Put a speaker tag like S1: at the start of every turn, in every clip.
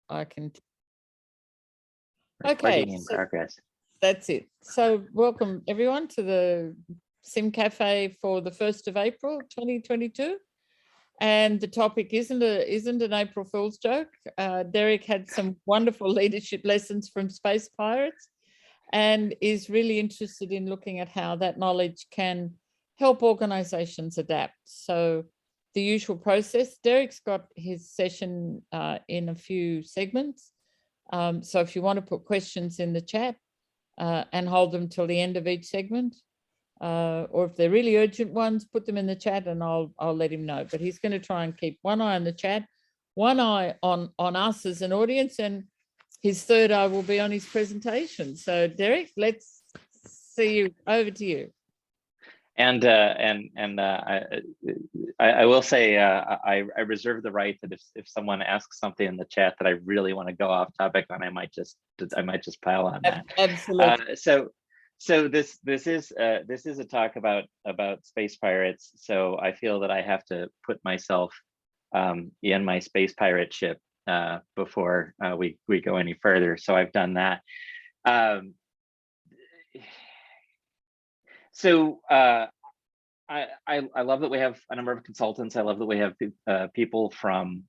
S1: I can.
S2: Recording
S1: Okay,
S2: in
S1: so
S2: progress.
S1: that's it. So welcome everyone to the SimCafe for the 1st of April 2022. And the topic isn't an April Fool's joke. Derek had some wonderful leadership lessons from space pirates and is really interested in looking at how that knowledge can help organizations adapt. So the usual process, Derek's got his session in a few segments. So if you want to put questions in the chat and hold them till the end of each segment, or if they're really urgent ones, put them in the chat and I'll let him know. But he's going to try and keep one eye on the chat, one eye on us as an audience, and his third eye will be on his presentation. So Derek, let's see you. Over to you.
S2: And I will say I reserve the right that if someone asks something in the chat that I really want to go off topic on, I might just pile on that.
S1: Absolutely.
S2: So this is a talk about space pirates. So I feel that I have to put myself in my space pirate ship before we go any further. So I've done that. So I love that we have a number of consultants. I love that we have people from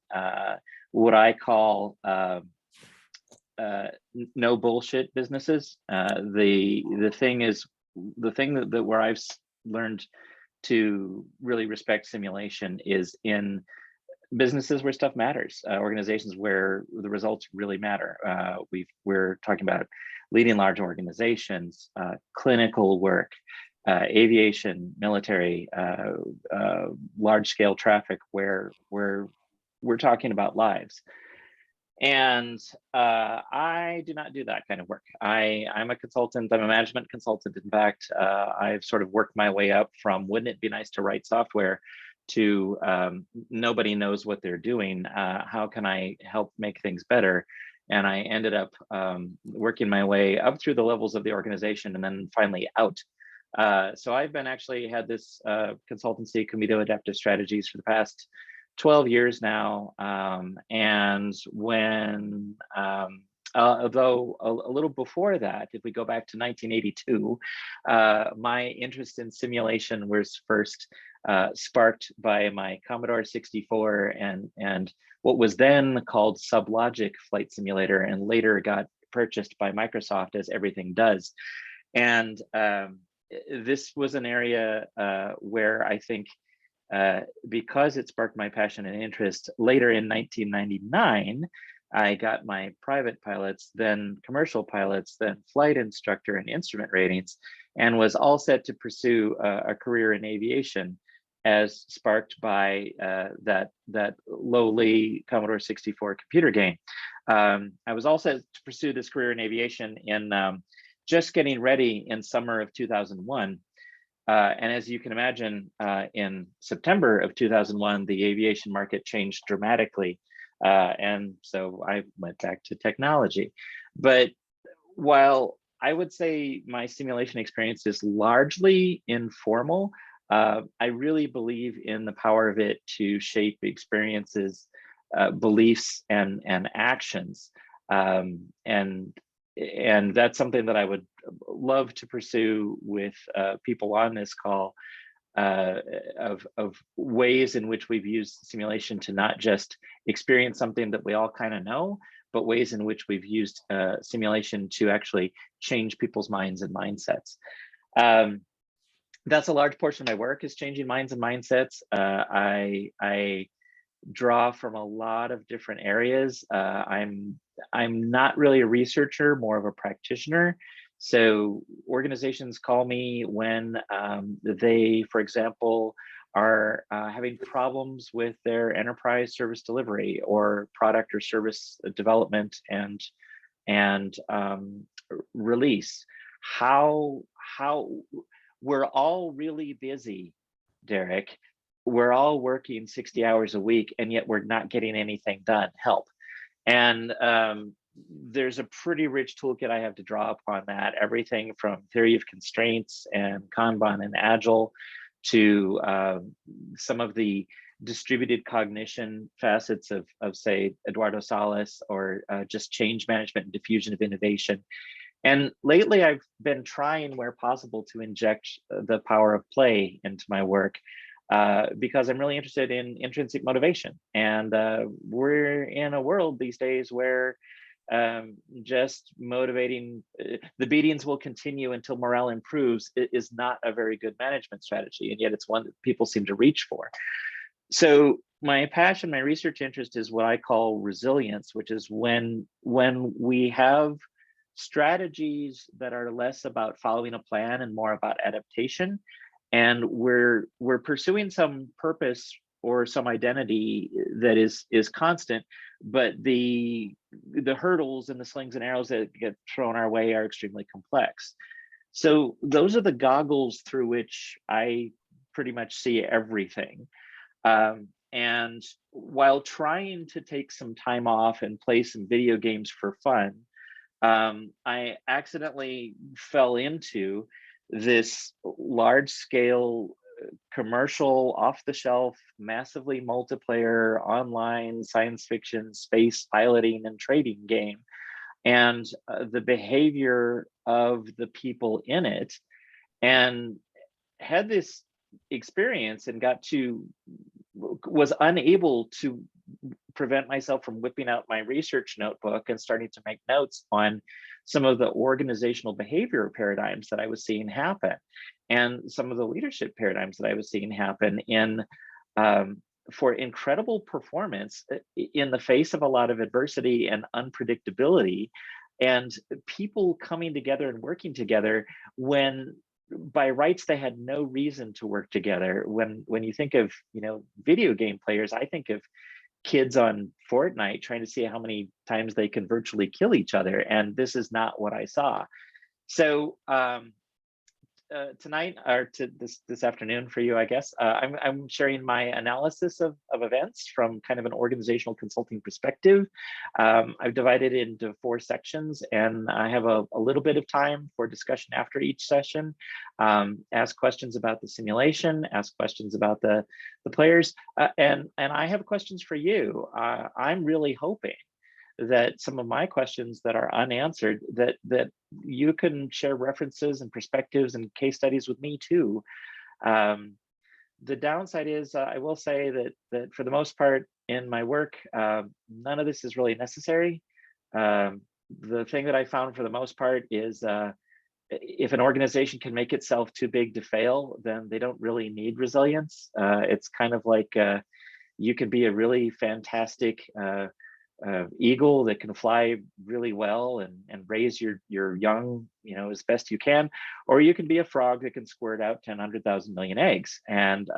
S2: what I call no bullshit businesses. The thing that where I've learned to really respect simulation is in businesses where stuff matters, organizations where the results really matter. We're talking about leading large organizations, clinical work, aviation, military, large scale traffic, where we're talking about lives. And I do not do that kind of work. I'm a consultant. I'm a management consultant. In fact, I've sort of worked my way up from wouldn't it be nice to write software to nobody knows what they're doing. How can I help make things better? And I ended up working my way up through the levels of the organization and then finally out. So I've been actually had this consultancy, Comito Adaptive Strategies, for the past 12 years now. And when, although a little before that, if we go back to 1982, my interest in simulation was first sparked by my Commodore 64 and what was then called Sublogic Flight Simulator and later got purchased by Microsoft, as everything does. And this was an area where I think because it sparked my passion and interest, later in 1999, I got my private pilots, then commercial pilots, then flight instructor and instrument ratings, and was all set to pursue a career in aviation, as sparked by that lowly Commodore 64 computer game. I was all set to pursue this career in aviation in just getting ready in summer of 2001. And as you can imagine, in September of 2001, the aviation market changed dramatically. And so I went back to technology. But while I would say my simulation experience is largely informal, I really believe in the power of it to shape experiences, beliefs, and actions. And that's something that I would love to pursue with people on this call, of ways in which we've used simulation to not just experience something that we all kind of know, but ways in which we've used simulation to actually change people's minds and mindsets. That's a large portion of my work, is changing minds and mindsets. I draw from a lot of different areas. I'm not really a researcher, more of a practitioner. So organizations call me when they, for example, are having problems with their enterprise service delivery or product or service development and release. How we're all really busy, Derek. We're all working 60 hours a week, and yet we're not getting anything done. Help. And there's a pretty rich toolkit I have to draw upon that. Everything from theory of constraints and Kanban and Agile to some of the distributed cognition facets of say, Eduardo Salas, or just change management and diffusion of innovation. And lately, I've been trying, where possible, to inject the power of play into my work, because I'm really interested in intrinsic motivation. And we're in a world these days where just motivating, the beatings will continue until morale improves, is not a very good management strategy. And yet it's one that people seem to reach for. So my passion, my research interest is what I call resilience, which is when we have strategies that are less about following a plan and more about adaptation, and we're pursuing some purpose or some identity that is constant, but the hurdles and the slings and arrows that get thrown our way are extremely complex. So those are the goggles through which I pretty much see everything. And while trying to take some time off and play some video games for fun, I accidentally fell into this large-scale commercial, off-the-shelf, massively multiplayer, online science fiction, space piloting and trading game. And the behavior of the people in it, and had this experience and was unable to prevent myself from whipping out my research notebook and starting to make notes on some of the organizational behavior paradigms that I was seeing happen, and some of the leadership paradigms that I was seeing happen in for incredible performance in the face of a lot of adversity and unpredictability, and people coming together and working together when by rights they had no reason to work together. When you think of video game players, I think of kids on Fortnite trying to see how many times they can virtually kill each other, and this is not what I saw. So tonight, or this afternoon for you, I guess, I'm sharing my analysis of events from kind of an organizational consulting perspective. I've divided it into 4 sections, and I have a little bit of time for discussion after each session. Ask questions about the simulation, ask questions about the players, and I have questions for you. I'm really hoping that some of my questions that are unanswered, that you can share references and perspectives and case studies with me too. The downside is, I will say that for the most part in my work, none of this is really necessary. The thing that I found for the most part is, if an organization can make itself too big to fail, then they don't really need resilience. It's kind of like you can be a really fantastic eagle that can fly really well and raise your young as best you can, or you can be a frog that can squirt out 10, 100,000 million eggs, and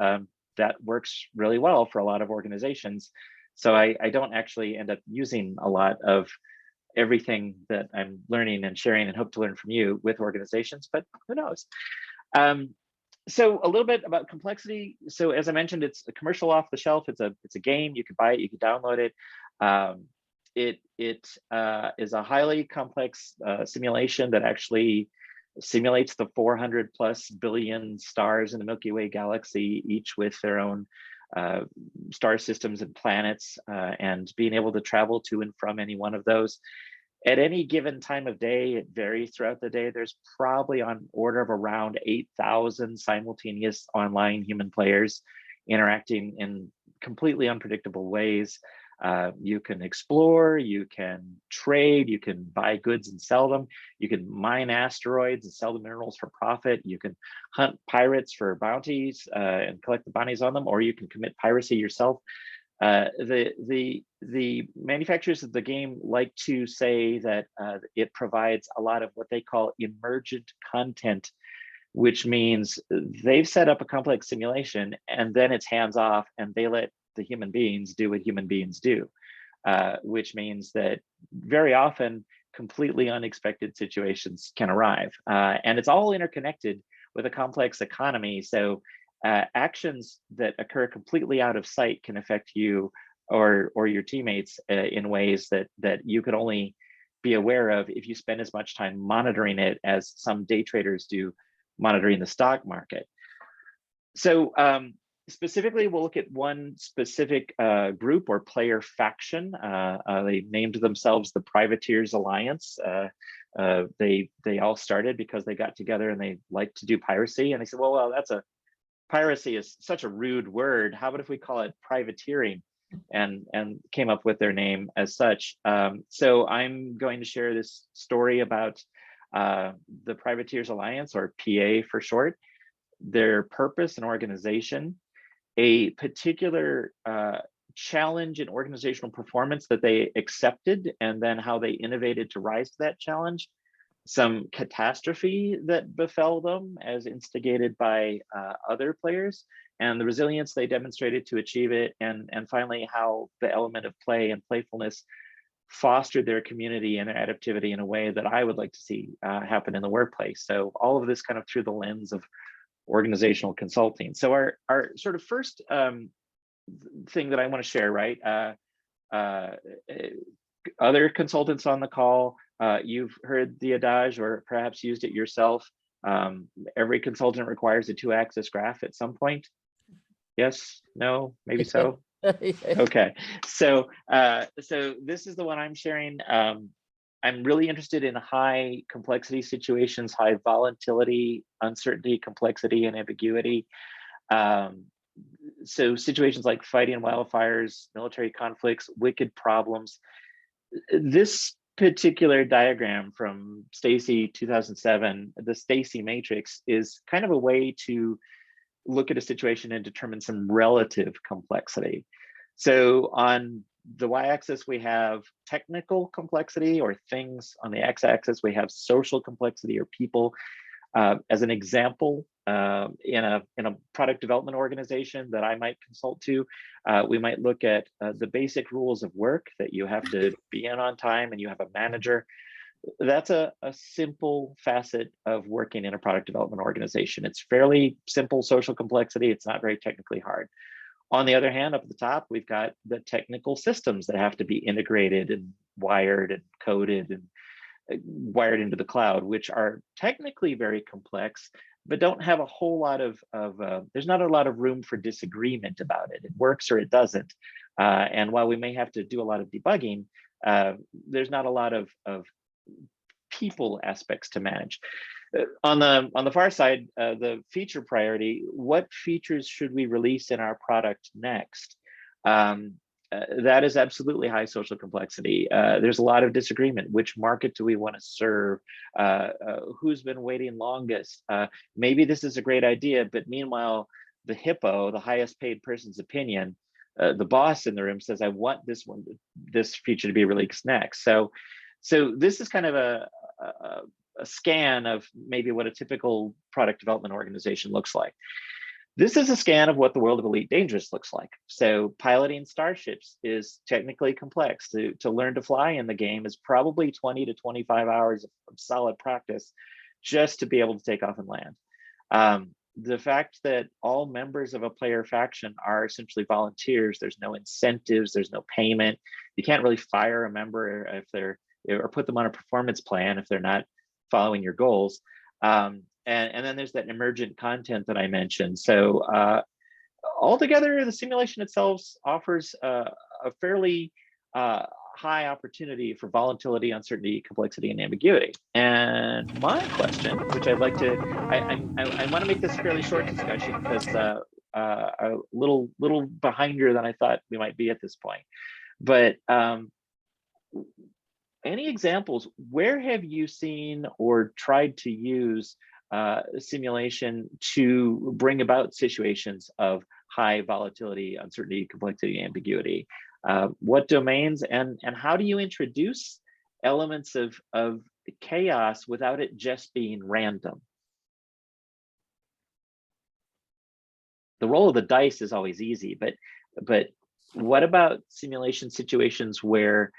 S2: that works really well for a lot of organizations. So I don't actually end up using a lot of everything that I'm learning and sharing and hope to learn from you with organizations, but who knows. So a little bit about complexity. So as I mentioned, it's a commercial off the shelf. It's a game. You can buy it. You can download it. It is a highly complex simulation that actually simulates the 400 plus billion stars in the Milky Way galaxy, each with their own star systems and planets, and being able to travel to and from any one of those. At any given time of day, it varies throughout the day. There's probably on order of around 8,000 simultaneous online human players interacting in completely unpredictable ways. You can explore, you can trade, you can buy goods and sell them, you can mine asteroids and sell the minerals for profit, you can hunt pirates for bounties and collect the bounties on them, or you can commit piracy yourself. The manufacturers of the game like to say that it provides a lot of what they call emergent content, which means they've set up a complex simulation and then it's hands off and they let the human beings do what human beings do, which means that very often completely unexpected situations can arrive. And it's all interconnected with a complex economy. So actions that occur completely out of sight can affect you or your teammates in ways that you could only be aware of if you spend as much time monitoring it as some day traders do monitoring the stock market. So specifically, we'll look at one specific group or player faction. They named themselves the Privateers Alliance. They all started because they got together and they like to do piracy. And they said, well, piracy is such a rude word. How about if we call it privateering? And came up with their name as such. So I'm going to share this story about the Privateers Alliance, or PA for short, their purpose and organization, a particular challenge in organizational performance that they accepted, and then how they innovated to rise to that challenge, some catastrophe that befell them as instigated by other players, and the resilience they demonstrated to achieve it, and finally how the element of play and playfulness fostered their community and their adaptivity in a way that I would like to see happen in the workplace. So all of this kind of through the lens of organizational consulting. So our sort of first thing that I want to share, right? Other consultants on the call, you've heard the adage or perhaps used it yourself. Every consultant requires a 2-axis graph at some point. Yes, no, maybe so. Okay, so this is the one I'm sharing. I'm really interested in high complexity situations, high volatility, uncertainty, complexity, and ambiguity. So situations like fighting wildfires, military conflicts, wicked problems. This particular diagram from Stacy 2007, the Stacy matrix, is kind of a way to look at a situation and determine some relative complexity. So on the y-axis, we have technical complexity or things. On the x-axis, we have social complexity or people. As an example, in a product development organization that I might consult to, we might look at the basic rules of work, that you have to be in on time and you have a manager. That's a simple facet of working in a product development organization. It's fairly simple social complexity. It's not very technically hard. On the other hand, up at the top, we've got the technical systems that have to be integrated and wired and coded and wired into the cloud, which are technically very complex, but don't have a whole lot of there's not a lot of room for disagreement about it. It works or it doesn't. And while we may have to do a lot of debugging, there's not a lot of people aspects to manage. On the far side, the feature priority, what features should we release in our product next? That is absolutely high social complexity. There's a lot of disagreement. Which market do we want to serve? Who's been waiting longest? Maybe this is a great idea, but meanwhile, the hippo, the highest paid person's opinion, the boss in the room says, I want this feature to be released next. So this is kind of a scan of maybe what a typical product development organization looks like. This is a scan of what the world of Elite Dangerous looks like. So piloting starships is technically complex. To learn to fly in the game is probably 20 to 25 hours of solid practice just to be able to take off and land. The fact that all members of a player faction are essentially volunteers, there's no incentives, there's no payment. You can't really fire a member if they're, or put them on a performance plan if they're not following your goals. And then there's that emergent content that I mentioned. So altogether, the simulation itself offers a fairly high opportunity for volatility, uncertainty, complexity, and ambiguity. And my question, which I'd like to, I want to make this a fairly short discussion because a little behinder than I thought we might be at this point. But any examples, where have you seen or tried to use simulation to bring about situations of high volatility, uncertainty, complexity, ambiguity? What domains, and how do you introduce elements of chaos without it just being random? The roll of the dice is always easy, but what about simulation situations where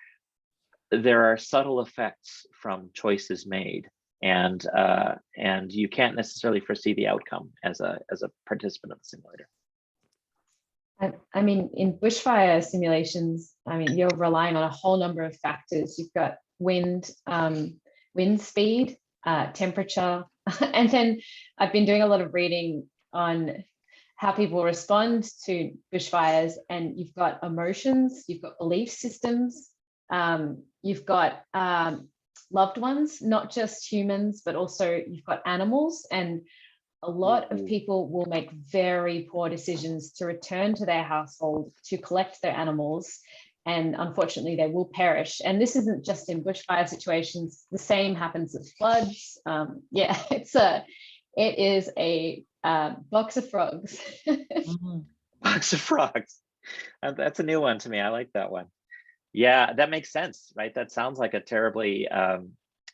S2: there are subtle effects from choices made, and you can't necessarily foresee the outcome as a participant of the simulator?
S3: I mean, in bushfire simulations, I mean, you're relying on a whole number of factors. You've got wind speed, temperature, and then I've been doing a lot of reading on how people respond to bushfires, and you've got emotions, you've got belief systems, you've got loved ones, not just humans, but also you've got animals. And a lot of people will make very poor decisions to return to their household to collect their animals, and unfortunately they will perish. And this isn't just in bushfire situations, the same happens with floods. Yeah, it is a box of frogs.
S2: Box of frogs. That's a new one to me. I like that one. Yeah, that makes sense, right? That sounds like a terribly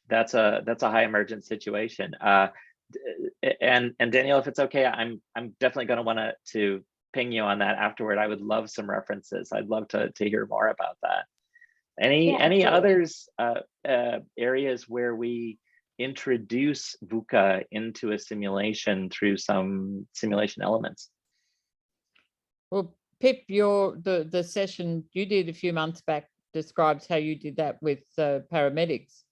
S2: that's a high emergent situation. And Danielle, if it's okay, I'm definitely going to want to ping you on that afterward. I would love some references. I'd love to hear more about that. Any others areas where we introduce VUCA into a simulation through some simulation elements?
S1: Well, Pip, the session you did a few months back describes how you did that with paramedics.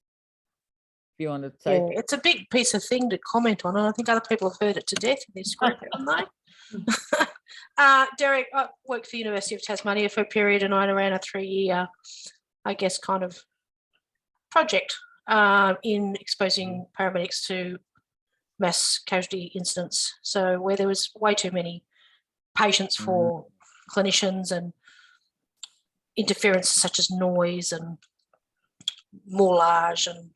S1: If you want to say,
S4: yeah, it's a big piece of thing to comment on, and I think other people have heard it to death in this group, haven't they? Derek, I worked for the University of Tasmania for a period, and I ran a 3-year, I guess, kind of project in exposing paramedics to mass casualty incidents. So where there was way too many patients for clinicians, and interference such as noise and moulage and,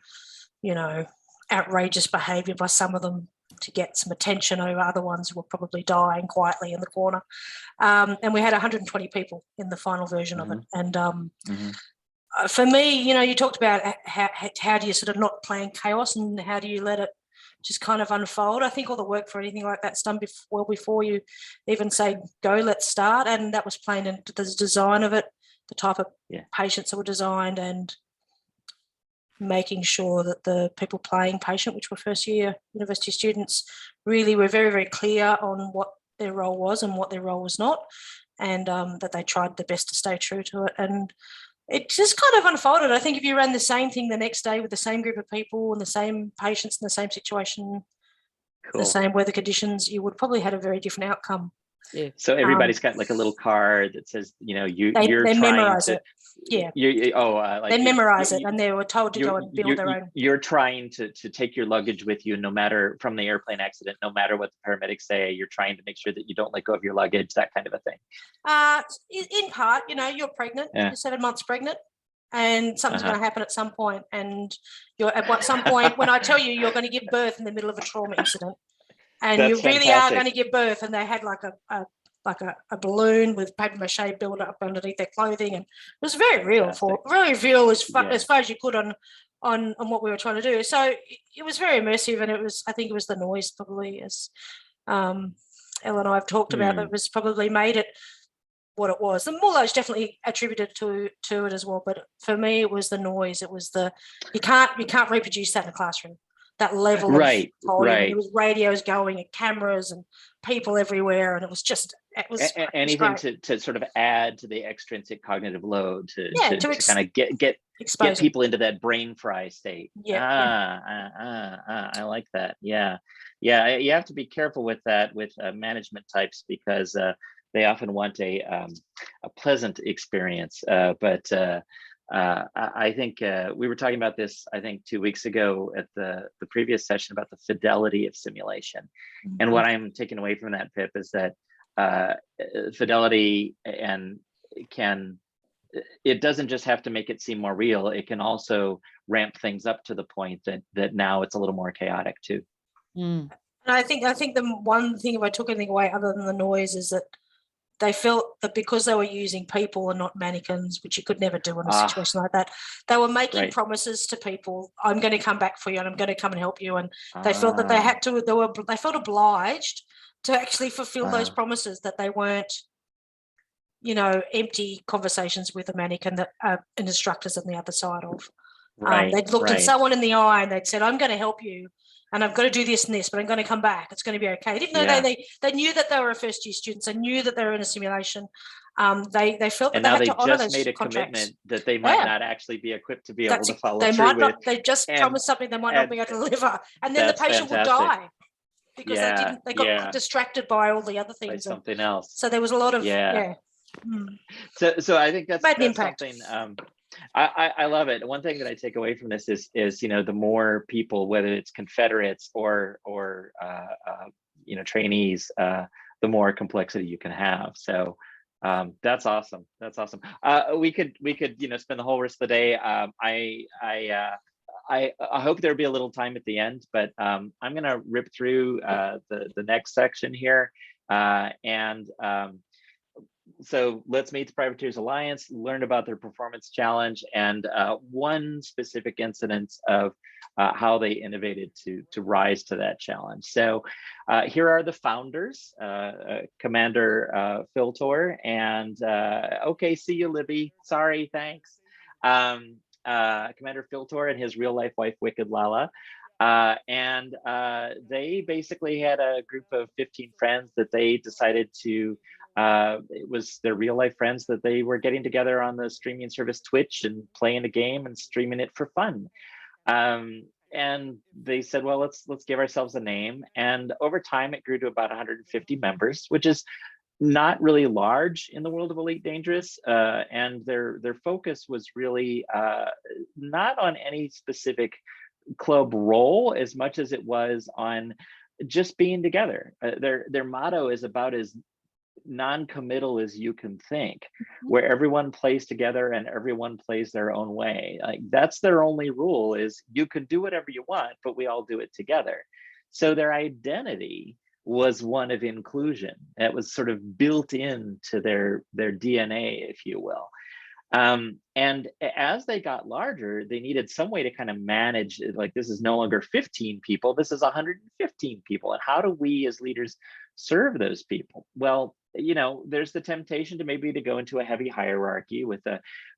S4: you know, outrageous behaviour by some of them to get some attention over other ones who were probably dying quietly in the corner. And we had 120 people in the final version of it. And for me, you know, you talked about how do you sort of not plan chaos, and how do you let it just kind of unfold. I think all the work for anything like that's done well before you even say, go, let's start. And that was plain into the design of it, the type of patients that were designed, and making sure that the people playing patient, which were first year university students, really were very, very clear on what their role was and what their role was not, and that they tried their best to stay true to it. And it just kind of unfolded. I think if you ran the same thing the next day with the same group of people and the same patients in the same situation, the same weather conditions, you would probably had a very different outcome.
S1: yeah.
S2: So everybody's got like a little card that says, you know, you're
S4: they
S2: trying
S4: memorize
S2: to,
S4: it. Yeah.
S2: like
S4: they memorize it, and they were told to go and build their own.
S2: You're trying to take your luggage with you, no matter from the airplane accident, no matter what the paramedics say. You're trying to make sure that you don't let go of your luggage, that kind of a thing.
S4: In part, you know, you're pregnant, you're 7 months pregnant, and something's going to happen at some point, and you're at some point when I tell you you're going to give birth in the middle of a trauma incident, and you really are going to give birth. And they had like a balloon with paper mache built up underneath their clothing, and it was very real, as far as you could on what we were trying to do. So it was very immersive, and I think it was the noise, probably, as Elle and I have talked about, that was probably made it what it was. The moulage definitely attributed to it as well, but for me it was the noise. It was you can't reproduce that in a classroom, that level of volume. There was radios going and cameras and people everywhere, and it was
S2: anything to sort of add to the extrinsic cognitive load to kind of get people into that brain fry state. I like that. You have to be careful with that with management types, because they often want a pleasant experience, but I think we were talking about this, I think 2 weeks ago at the previous session, about the fidelity of simulation. And what I'm taking away from that, Pip, is that fidelity it doesn't just have to make it seem more real. It can also ramp things up to the point that now it's a little more chaotic too.
S4: And I think the one thing, if I took anything away other than the noise, is that they felt that because they were using people and not mannequins, which you could never do in a situation like that, they were making promises to people. I'm going to come back for you, and I'm going to come and help you. And they felt that they had to. They felt obliged to actually fulfill those promises, that they weren't, you know, empty conversations with a mannequin that an instructor's on the other side of. They'd looked at someone in the eye and they'd said, "I'm going to help you, and I've got to do this and this, but I'm going to come back. It's going to be okay." They didn't know they knew that they were first year students. They knew that they were in a simulation. They felt that they had to honour those contracts. And now they just made a commitment
S2: that they might not actually be equipped to be able to follow through with.
S4: They just promised something they might not be able to deliver, and then the patient would die. because
S2: Yeah,
S4: they got distracted by all the other
S2: by
S4: things.
S2: something else.
S4: So there was a lot of
S2: So I think that's
S4: made an impact.
S2: something I love it. One thing that I take away from this is the more people, whether it's Confederates or trainees, the more complexity you can have. So that's awesome. That's awesome. We could spend the whole rest of the day. I hope there'll be a little time at the end, but I'm gonna rip through the next section here, so let's meet the Privateers Alliance, learn about their performance challenge, and one specific incident of how they innovated to rise to that challenge. So here are the founders, Commander Filtor, and okay, see you, Libby. Sorry, thanks. Commander Filtor and his real-life wife, Wicked Lala. And they basically had a group of 15 friends that they decided to, it was their real life friends that they were getting together on the streaming service Twitch and playing a game and streaming it for fun. And they said, well, let's give ourselves a name. And over time, it grew to about 150 members, which is not really large in the world of Elite Dangerous. And their focus was really not on any specific club role as much as it was on just being together. Their motto is about as non-committal as you can think, where everyone plays together and everyone plays their own way. Like, that's their only rule, is you can do whatever you want, but we all do it together. So their identity was one of inclusion. It was sort of built into their DNA, if you will. And as they got larger, they needed some way to kind of manage, like, this is no longer 15 people, this is 115 people. And how do we as leaders serve those people? Well, there's the temptation to go into a heavy hierarchy with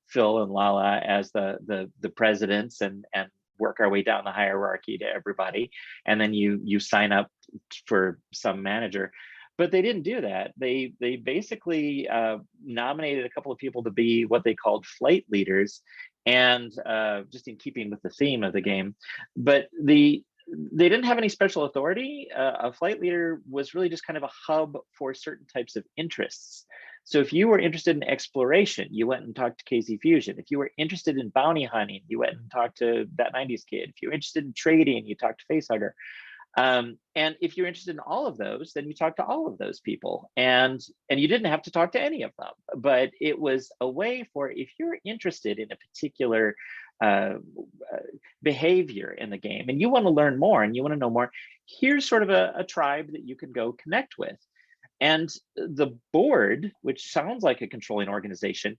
S2: Phil and Lala as the presidents and work our way down the hierarchy to everybody. And then you sign up for some manager. But they didn't do that. They basically nominated a couple of people to be what they called flight leaders, and just in keeping with the theme of the game. But they didn't have any special authority. A flight leader was really just kind of a hub for certain types of interests. So if you were interested in exploration, you went and talked to KZ Fusion. If you were interested in bounty hunting, you went and talked to that 90s kid. If you're interested in trading, you talked to Facehugger. And if you're interested in all of those, then you talk to all of those people, and you didn't have to talk to any of them. But it was a way for, if you're interested in a particular behavior in the game and you want to learn more and you want to know more, here's sort of a tribe that you can go connect with. And the board, which sounds like a controlling organization,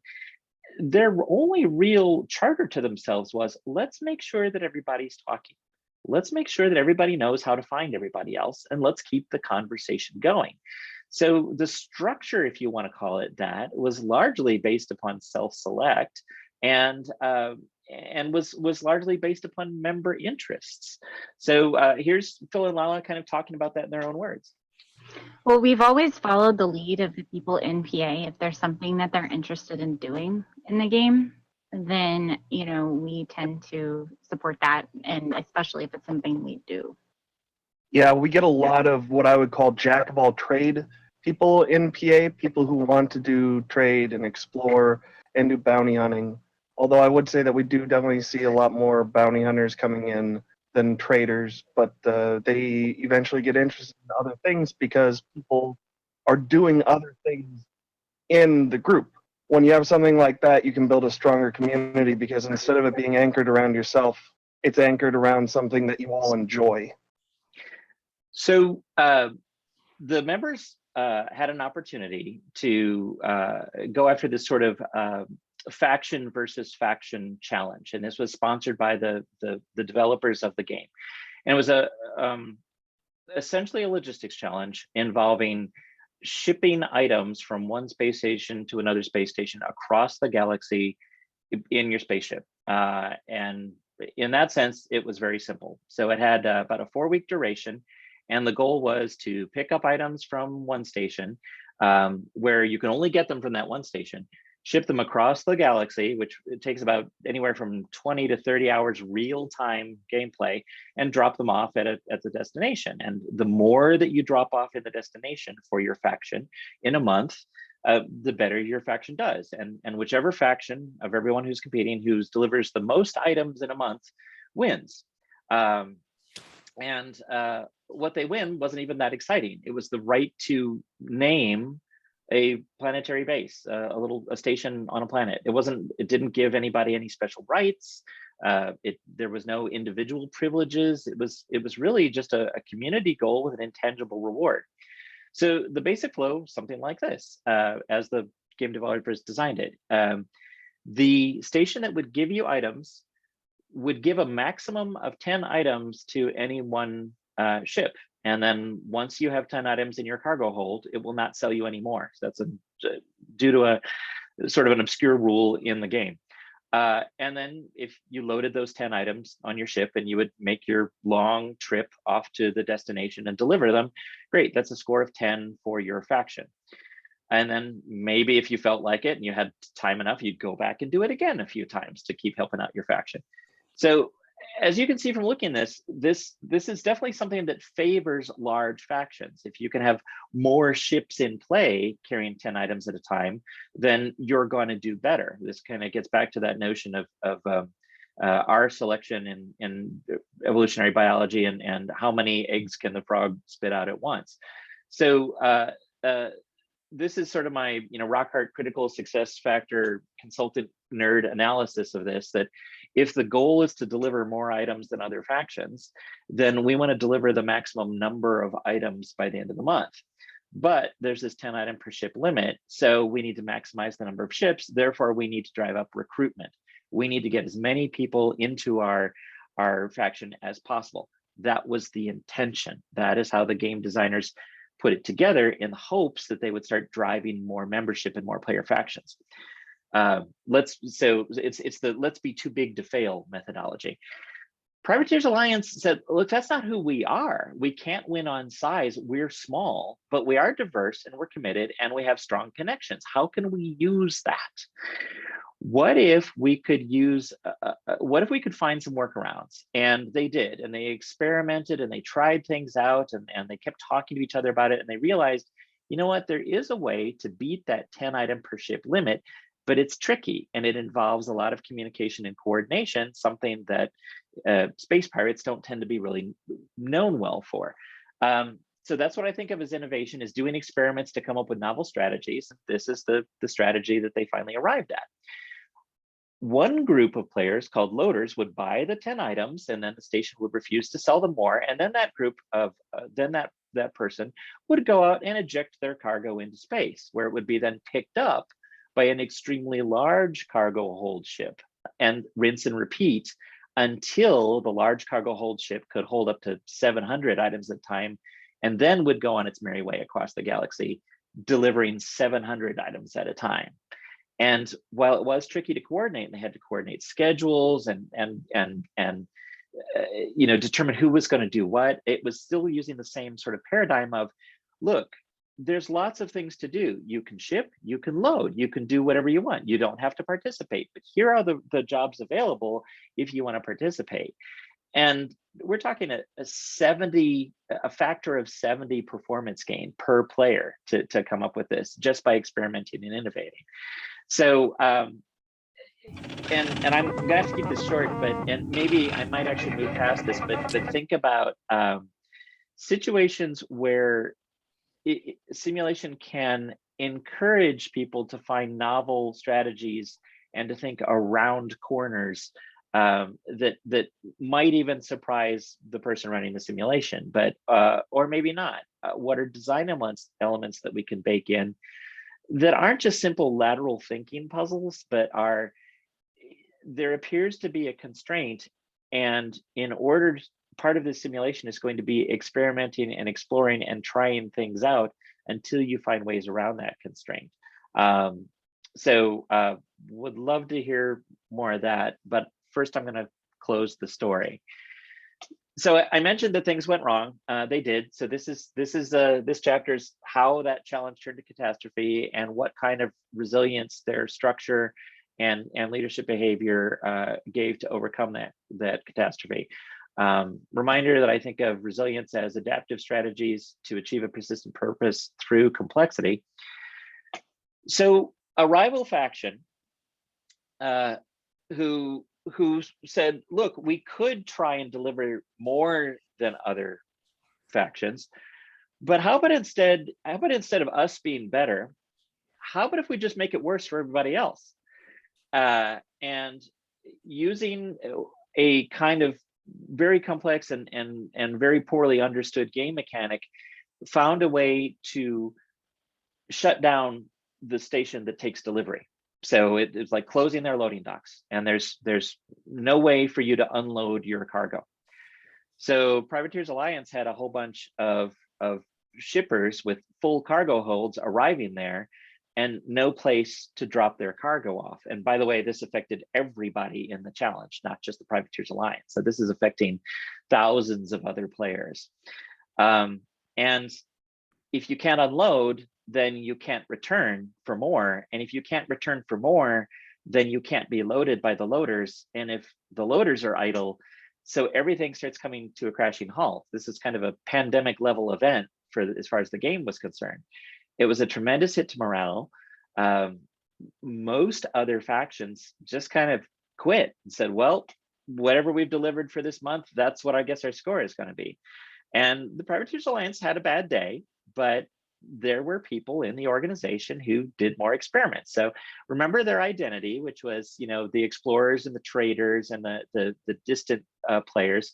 S2: their only real charter to themselves was, let's make sure that everybody's talking. Let's make sure that everybody knows how to find everybody else, and let's keep the conversation going. So the structure, if you want to call it that, was largely based upon self-select, and was largely based upon member interests. So here's Phil and Lala kind of talking about that in their own words.
S5: Well, we've always followed the lead of the people in PA. If there's something that they're interested in doing in the game, then we tend to support that, and especially if it's something we do.
S6: Yeah, we get a lot of what I would call jack of all trade people in PA, people who want to do trade and explore and do bounty hunting. Although I would say that we do definitely see a lot more bounty hunters coming in than traders, but they eventually get interested in other things because people are doing other things in the group. When you have something like that, you can build a stronger community, because instead of it being anchored around yourself, it's anchored around something that you all enjoy.
S2: So the members had an opportunity to go after this sort of faction versus faction challenge, and this was sponsored by the developers of the game. And it was essentially a logistics challenge involving shipping items from one space station to another space station across the galaxy in your spaceship. And in that sense, it was very simple. So it had about a 4-week duration, and the goal was to pick up items from one station where you can only get them from that one station, ship them across the galaxy, which it takes about anywhere from 20 to 30 hours real-time gameplay, and drop them off at the destination. And the more that you drop off in the destination for your faction in a month, the better your faction does. And whichever faction of everyone who's competing who delivers the most items in a month wins. What they win wasn't even that exciting. It was the right to name a planetary base, a station on a planet. It didn't give anybody any special rights. There was no individual privileges. It was really just a community goal with an intangible reward. So the basic flow, something like this, as the game developers designed it. The station that would give you items would give a maximum of 10 items to any one ship. And then once you have 10 items in your cargo hold, it will not sell you anymore. So that's due to a sort of an obscure rule in the game. And then if you loaded those 10 items on your ship and you would make your long trip off to the destination and deliver them, great, that's a score of 10 for your faction. And then maybe if you felt like it and you had time enough, you'd go back and do it again a few times to keep helping out your faction. So as you can see from looking at this is definitely something that favors large factions. If you can have more ships in play carrying 10 items at a time, then you're going to do better. This kind of gets back to that notion of our selection in evolutionary biology and how many eggs can the frog spit out at once. So this is sort of my rock hard critical success factor consultant nerd analysis of this, that if the goal is to deliver more items than other factions, then we want to deliver the maximum number of items by the end of the month. But there's this 10 item per ship limit, so we need to maximize the number of ships. Therefore, we need to drive up recruitment. We need to get as many people into our faction as possible. That was the intention. That is how the game designers put it together, in hopes that they would start driving more membership and more player factions. It's the let's be too big to fail methodology. Privateers Alliance said, look, that's not who we are. We can't win on size. We're small, but we are diverse and we're committed and we have strong connections. How can we use that? What if we could find some workarounds? And they did, and they experimented and they tried things out and they kept talking to each other about it. And they realized, you know what, there is a way to beat that 10 item per ship limit, but it's tricky and it involves a lot of communication and coordination, something that space pirates don't tend to be really known well for. So that's what I think of as innovation, is doing experiments to come up with novel strategies. This is the strategy that they finally arrived at. One group of players called loaders would buy the 10 items, and then the station would refuse to sell them more. And then that group of that person would go out and eject their cargo into space, where it would be then picked up by an extremely large cargo hold ship, and rinse and repeat until the large cargo hold ship could hold up to 700 items at a time, and then would go on its merry way across the galaxy, delivering 700 items at a time. And while it was tricky to coordinate, and they had to coordinate schedules and determine who was going to do what, it was still using the same sort of paradigm of, look, there's lots of things to do. You can ship, you can load, you can do whatever you want. You don't have to participate, but here are the jobs available if you want to participate. And we're talking a factor of 70 performance gain per player to come up with this, just by experimenting and innovating. So, and I'm gonna have to keep this short, and maybe I might actually move past this, but think about situations where simulation can encourage people to find novel strategies and to think around corners that might even surprise the person running the simulation, but or maybe not. What are design elements that we can bake in that aren't just simple lateral thinking puzzles, but there appears to be a constraint, and part of the simulation is going to be experimenting and exploring and trying things out until you find ways around that constraint. So would love to hear more of that, but first I'm going to close the story. So I mentioned that things went wrong. They did. So this chapter is how that challenge turned to catastrophe and what kind of resilience their structure and leadership behavior gave to overcome that catastrophe. Reminder that I think of resilience as adaptive strategies to achieve a persistent purpose through complexity. So a rival faction who said, look, we could try and deliver more than other factions, but how about instead of us being better, how about if we just make it worse for everybody else? And using a kind of very complex and very poorly understood game mechanic, found a way to shut down the station that takes delivery. So it's like closing their loading docks, and there's no way for you to unload your cargo. So Privateers Alliance had a whole bunch of shippers with full cargo holds arriving there and no place to drop their cargo off. And by the way, this affected everybody in the challenge, not just the Privateers Alliance. So this is affecting thousands of other players. And if you can't unload, then you can't return for more. And if you can't return for more, then you can't be loaded by the loaders. And if the loaders are idle, so everything starts coming to a crashing halt. This is kind of a pandemic level event as far as the game was concerned. It was a tremendous hit to morale. Most other factions just kind of quit and said, well, whatever we've delivered for this month, that's what I guess our score is going to be. And the Privateers Alliance had a bad day, but there were people in the organization who did more experiments. So remember their identity, which was, the explorers and the traders and the distant players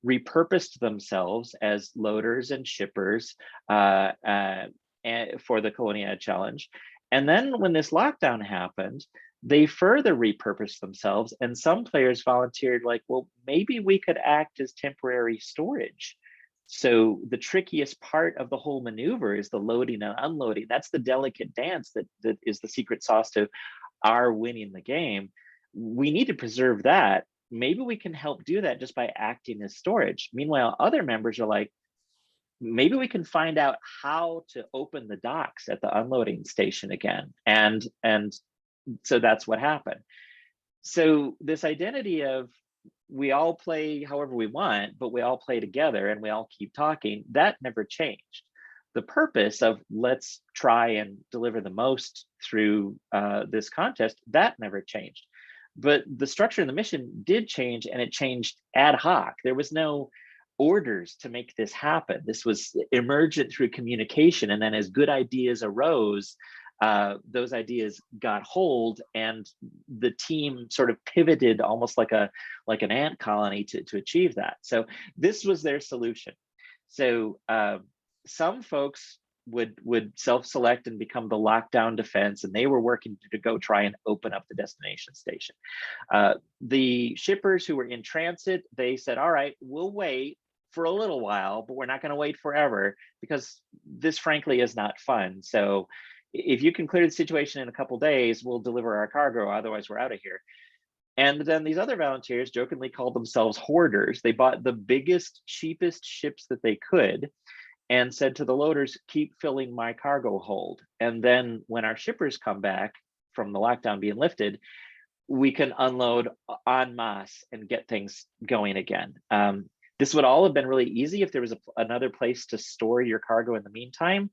S2: repurposed themselves as loaders and shippers for the Colonia Challenge. And then when this lockdown happened, they further repurposed themselves, and some players volunteered like, well, maybe we could act as temporary storage. So the trickiest part of the whole maneuver is the loading and unloading. That's the delicate dance that is the secret sauce to our winning the game. We need to preserve that. Maybe we can help do that just by acting as storage. Meanwhile, other members are like, maybe we can find out how to open the docks at the unloading station again. And so that's what happened. So this identity of we all play however we want, but we all play together and we all keep talking, that never changed. The purpose of let's try and deliver the most through this contest, that never changed. But the structure of the mission did change, and it changed ad hoc. There was no orders to make this happen. This was emergent through communication. And then as good ideas arose, those ideas got hold, and the team sort of pivoted almost like an ant colony to achieve that. So this was their solution. So some folks would self-select and become the lockdown defense, and they were working to go try and open up the destination station. The shippers who were in transit, they said, all right, we'll wait for a little while, but we're not going to wait forever, because this frankly is not fun. So if you can clear the situation in a couple days, we'll deliver our cargo, otherwise we're out of here. And then these other volunteers jokingly called themselves hoarders. They bought the biggest, cheapest ships that they could and said to the loaders, keep filling my cargo hold. And then when our shippers come back from the lockdown being lifted, we can unload en masse and get things going again. This would all have been really easy if there was another place to store your cargo in the meantime,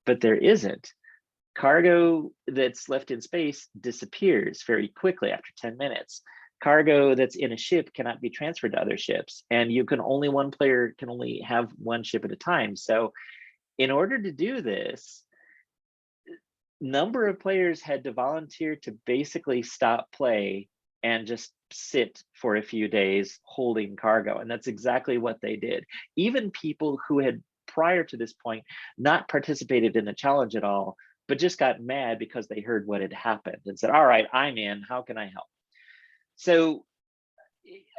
S2: but there isn't. Cargo that's left in space disappears very quickly after 10 minutes. Cargo that's in a ship cannot be transferred to other ships, and one player can only have one ship at a time. So in order to do this, number of players had to volunteer to basically stop play and just sit for a few days holding cargo. And that's exactly what they did. Even people who had prior to this point not participated in the challenge at all, but just got mad because they heard what had happened and said, all right, I'm in, how can I help? So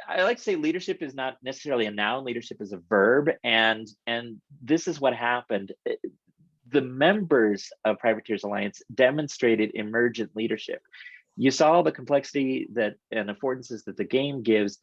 S2: I like to say leadership is not necessarily a noun, leadership is a verb. And this is what happened. The members of Privateers Alliance demonstrated emergent leadership. You saw the complexity and affordances that the game gives,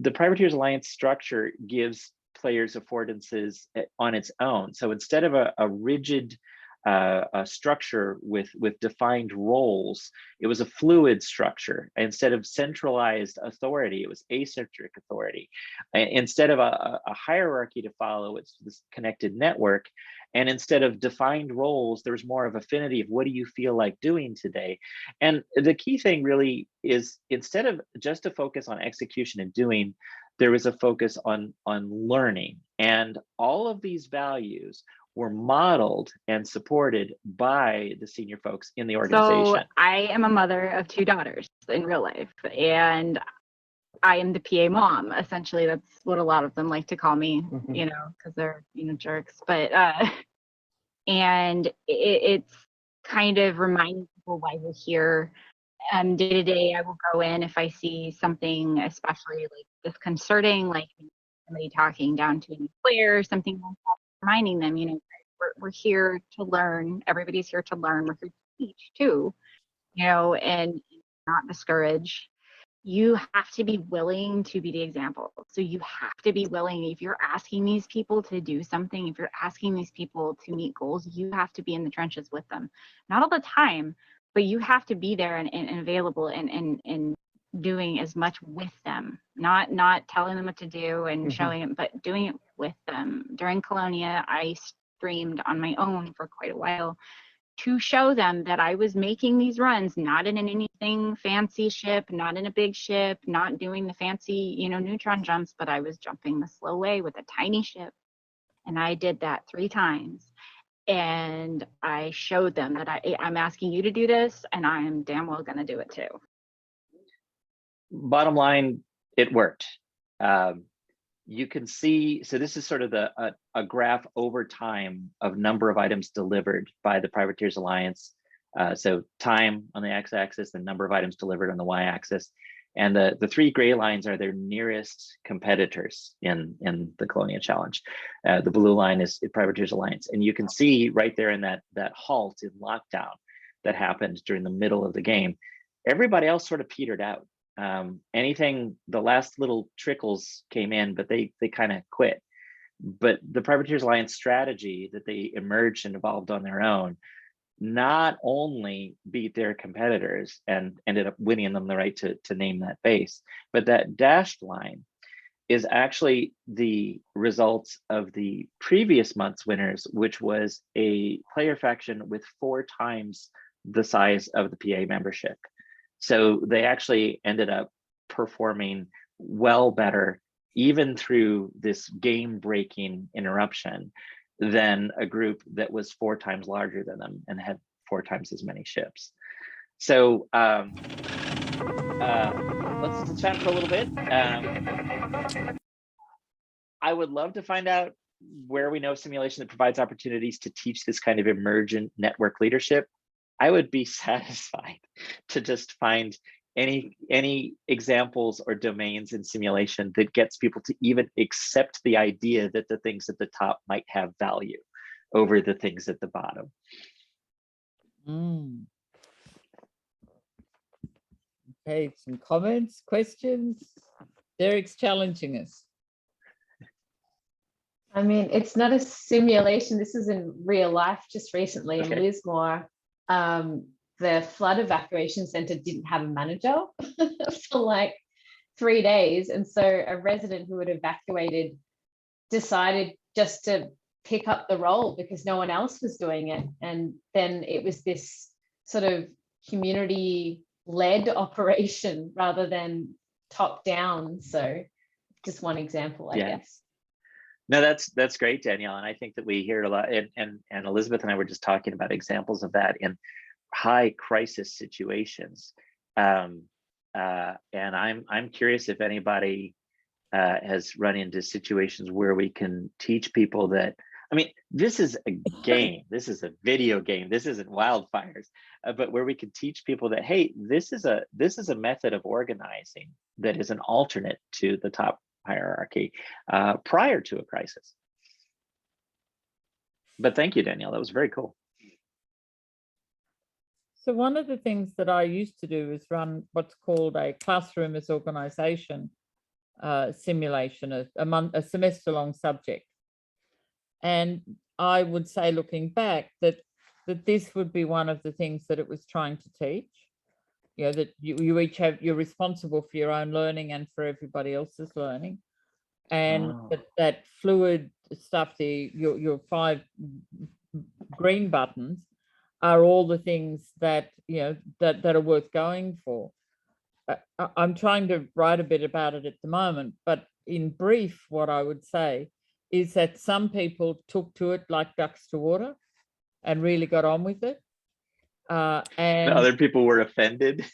S2: The Privateers Alliance structure gives players affordances on its own. So instead of a rigid a structure with defined roles, it was a fluid structure. Instead of centralized authority, it was acentric authority. Instead of a hierarchy to follow, it's this connected network. And instead of defined roles, there was more of affinity of what do you feel like doing today. And the key thing really is, instead of just a focus on execution and doing, there was a focus on learning. And all of these values were modeled and supported by the senior folks in the organization.
S5: So I am a mother of 2 daughters in real life, and I am the PA mom. Essentially, that's what a lot of them like to call me, you know, because they're, you know, jerks. But and it's kind of reminding people why we're here. Day to day, I will go in if I see something, especially like disconcerting, like somebody talking down to an employer, something like that, reminding them, you know, we're here to learn. Everybody's here to learn. We're here to teach too, you know, and not discourage. You have to be willing to be the example. So you have to be willing. If you're asking these people to do something, if you're asking these people to meet goals, you have to be in the trenches with them. Not all the time, but you have to be there and available and doing as much with them, not telling them what to do and showing it, but doing it with them. During Colonia, I streamed on my own for quite a while to show them that I was making these runs, not in anything fancy ship, not in a big ship, not doing the fancy, you know, neutron jumps, but I was jumping the slow way with a tiny ship. And I did that 3 times. And I showed them that I'm asking you to do this, and I am damn well going to do it too.
S2: Bottom line, it worked. You can see, so this is sort of a graph over time of number of items delivered by the Privateers Alliance. So time on the x-axis, the number of items delivered on the y-axis. And the 3 gray lines are their nearest competitors in the Colonia Challenge. The blue line is Privateers Alliance. And you can see right there in that halt in lockdown that happened during the middle of the game, everybody else sort of petered out. Anything, the last little trickles came in, but they kind of quit. But the Privateers Alliance strategy that they emerged and evolved on their own not only beat their competitors and ended up winning them the right to name that base, but that dashed line is actually the results of the previous month's winners, which was a player faction with 4 times the size of the PA membership. So they actually ended up performing well better, even through this game-breaking interruption, than a group that was 4 times larger than them and had 4 times as many ships. So let's chat for a little bit. I would love to find out where we know simulation that provides opportunities to teach this kind of emergent network leadership. I would be satisfied to just find any examples or domains in simulation that gets people to even accept the idea that the things at the top might have value over the things at the bottom.
S1: Okay, some comments, questions? Derek's challenging us.
S3: I mean, it's not a simulation. This is in real life just recently in
S2: Okay.
S3: Lismore. The flood evacuation center didn't have a manager for like 3 days. And so a resident who had evacuated decided just to pick up the role because no one else was doing it. And then it was this sort of community-led operation rather than top down. So just one example, I guess.
S2: No, that's great, Danielle. And I think that we hear it a lot. And Elizabeth and I were just talking about examples of that in high crisis situations. And I'm curious if anybody has run into situations where we can teach people that, I mean, this is a game, this is a video game, this isn't wildfires, but where we can teach people that, hey, this is a method of organizing that is an alternate to the top hierarchy prior to a crisis. But thank you, Danielle, that was very cool.
S1: So one of the things that I used to do is run what's called a classroom as organization simulation, a semester-long subject. And I would say, looking back, that this would be one of the things that it was trying to teach. You know, that you each you're responsible for your own learning and for everybody else's learning, and that fluid stuff, your 5 green buttons are all the things that, you know, that are worth going for. I'm trying to write a bit about it at the moment, but in brief, what I would say is that some people took to it like ducks to water and really got on with it. And
S2: other people were offended.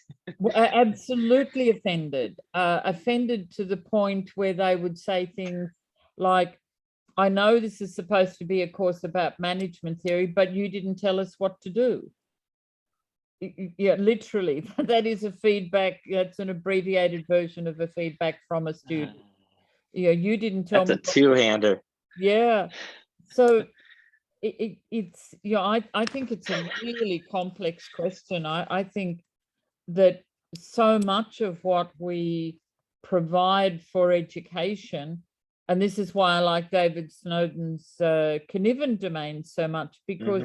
S1: Absolutely offended. Offended to the point where they would say things like, I know this is supposed to be a course about management theory, but you didn't tell us what to do. Yeah, literally, that is a feedback. That's an abbreviated version of a feedback from a student. You know, you didn't tell me.
S2: That's a two-hander.
S1: Yeah. So it's, you know, I think it's a really complex question. I think that so much of what we provide for education, and this is why I like David Snowden's Cynefin domain so much, because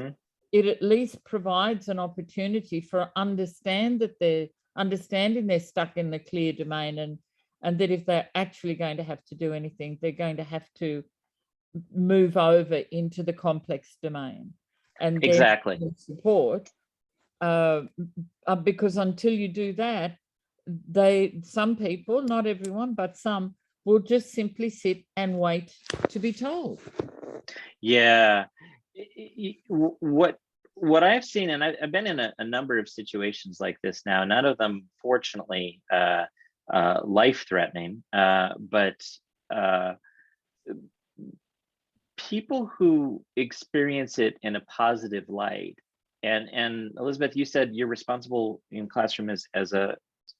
S1: it at least provides an opportunity for understanding they're stuck in the clear domain, and that if they're actually going to have to do anything, they're going to have to move over into the complex domain and
S2: exactly
S1: support, because until you do that, some people, not everyone, but some will just simply sit and wait to be told.
S2: Yeah. What I've seen, and I've been in a number of situations like this now, none of them fortunately life-threatening, but people who experience it in a positive light. And Elizabeth, you said you're responsible in classroom as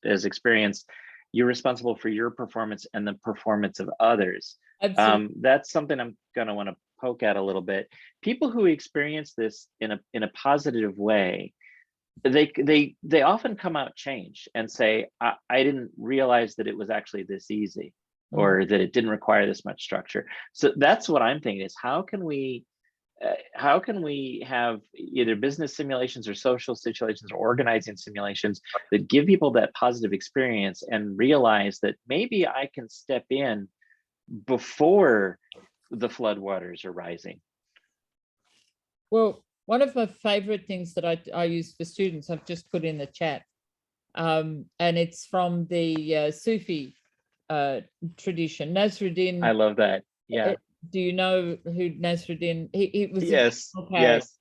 S2: experience, you're responsible for your performance and the performance of others. That's something I'm going to want to poke at a little bit. People who experience this in a positive way, they often come out changed and say, I didn't realize that it was actually this easy, or that it didn't require this much structure. So that's what I'm thinking is, how can we have either business simulations or social situations or organizing simulations that give people that positive experience and realize that maybe I can step in before the floodwaters are rising?
S1: Well, one of my favorite things that I use for students, I've just put in the chat, and it's from the Sufi tradition. Nasruddin.
S2: I love that. Yeah.
S1: Do you know who Nasruddin? He was.
S2: Yes. Yes.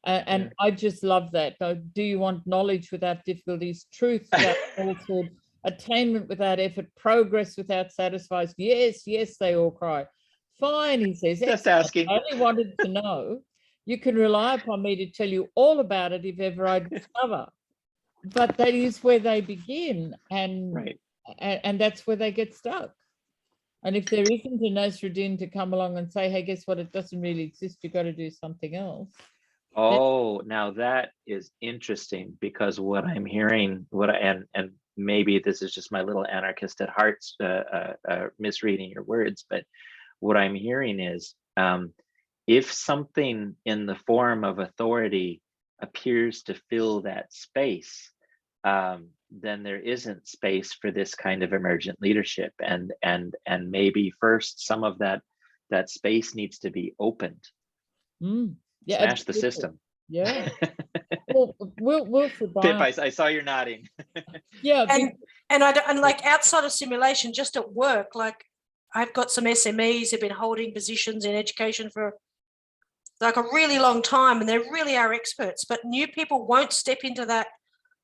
S1: And I just love that. Do you want knowledge without difficulties, truth without falsehood, attainment without effort, progress without satisfies? Yes, yes, they all cry. Fine, he says.
S2: Just asking.
S1: I only wanted to know. You can rely upon me to tell you all about it if ever I discover. But that is where they begin, and that's where they get stuck. And if there isn't a Nasruddin to come along and say, hey, guess what? It doesn't really exist. You've got to do something else.
S2: Oh, now that is interesting, because what I'm hearing, and maybe this is just my little anarchist at heart misreading your words, but what I'm hearing is, if something in the form of authority appears to fill that space, then there isn't space for this kind of emergent leadership, and maybe first some of that space needs to be opened.
S1: Yeah,
S2: smash the system.
S1: Yeah. Well,
S2: Pip, I saw you're nodding.
S1: Yeah,
S4: and like outside of simulation, just at work, like I've got some SMEs who've been holding positions in education for like a really long time, and they really are experts, but new people won't step into that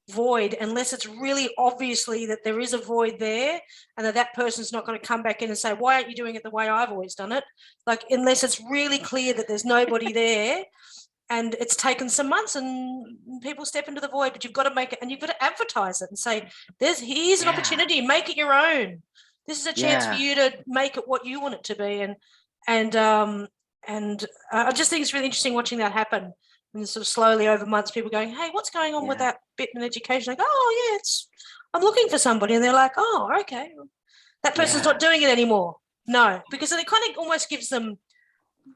S4: void unless it's really obviously that there is a void there, and that person's not going to come back in and say, why aren't you doing it the way I've always done it? Like, unless it's really clear that there's nobody there, and it's taken some months and people step into the void, but you've got to make it, and you've got to advertise it and say, here's an opportunity, make it your own. This is a chance for you to make it what you want it to be. And I just think it's really interesting watching that happen. And sort of slowly over months, people going, hey, what's going on with that bit in education? Like, oh, yeah, I'm looking for somebody. And they're like, oh, okay. that person's not doing it anymore. No, because it kind of almost gives them,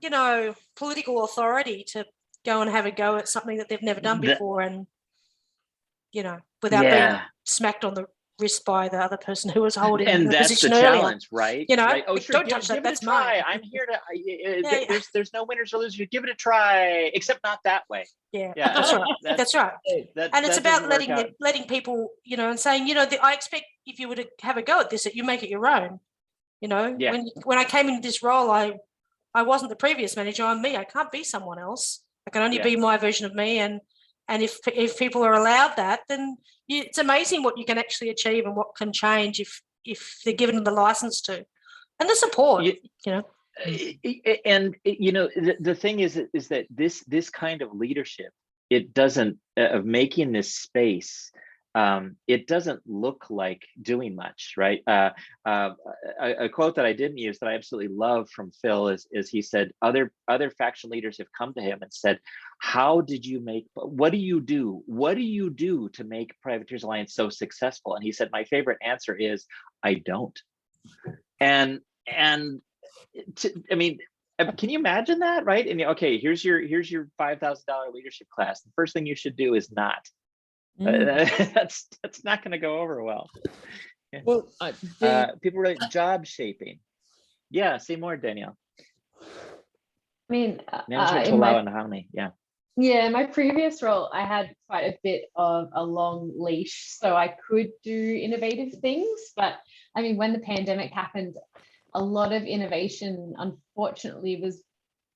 S4: you know, political authority to go and have a go at something that they've never done before, and, you know, without being smacked on the wrist by the other person who was holding
S2: and
S4: the
S2: that's
S4: position
S2: the
S4: earlier.
S2: challenge, right?
S4: You know,
S2: right? Oh, sure,
S4: don't touch that. That's mine.
S2: I'm here to. There's no winners or losers. Give it a try, except not that way.
S4: Yeah, that's right. That's right. And it's about letting people, you know, and saying, you know, I expect if you were to have a go at this, that you make it your own. You know, when I came into this role, I wasn't the previous manager. I'm me. I can't be someone else. I can only be my version of me. And if people are allowed that, then it's amazing what you can actually achieve and what can change if they're given the license to, and the support. You know.
S2: And you know, the thing is that this kind of leadership, it doesn't of making this space, it doesn't look like doing much, right? A quote that I didn't use that I absolutely love from Phil is he said other faction leaders have come to him and said, what do you do to make Privateers Alliance so successful? And he said, my favorite answer is, I don't. And I mean, can you imagine that, right? And okay, here's your $5,000 leadership class. The first thing you should do is not. That's not going to go over well.
S1: Well,
S2: people really job shaping. Yeah, say more, Danielle.
S3: I mean,
S2: management to allow and how many?
S3: Yeah, in my previous role, I had quite a bit of a long leash, so I could do innovative things. But I mean, when the pandemic happened, a lot of innovation, unfortunately, was